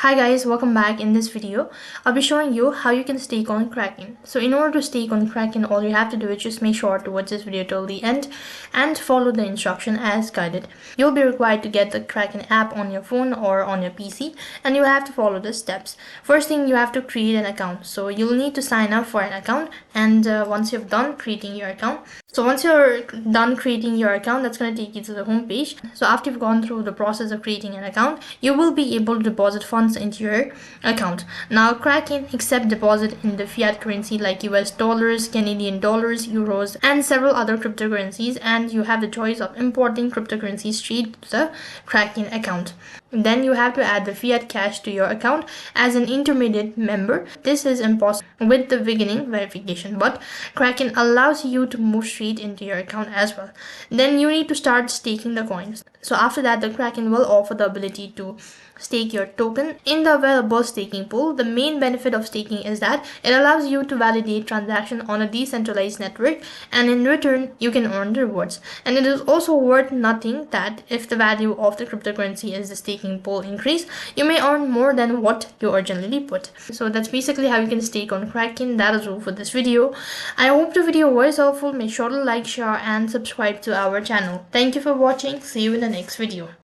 Hi guys, welcome back. In this video, I'll be showing you how you can stake on Kraken. So in order to stake on Kraken, all you have to do is just make sure to watch this video till the end and follow the instruction as guided. You'll be required to get the Kraken app on your phone or on your PC, and you have to follow the steps. First thing, you have to create an account. So you'll need to sign up for an account, and once you've done creating your account, once you're done creating your account, that's going to take you to the home page. So after you've gone through the process of creating an account, you will be able to deposit funds into your account. Now, Kraken accepts deposit in the fiat currency like US dollars, Canadian dollars, euros, and several other cryptocurrencies, and you have the choice of importing cryptocurrencies straight to the Kraken account. Then you have to add the fiat cash to your account as an intermediate member. This is impossible with the beginning verification, but Kraken allows you to move straight into your account as well. Then you need to start staking the coins. So after that, the Kraken will offer the ability to stake your token in the available staking pool. The main benefit of staking is that it allows you to validate transaction on a decentralized network, and in return you can earn the rewards. And it is also worth noting that if the value of the cryptocurrency is the staking pool increase, you may earn more than what you originally put. So that's basically how you can stake on Kraken. That is all for this video. I hope the video was helpful. Make sure to like, share and subscribe to our channel. Thank you for watching. See you in the next video.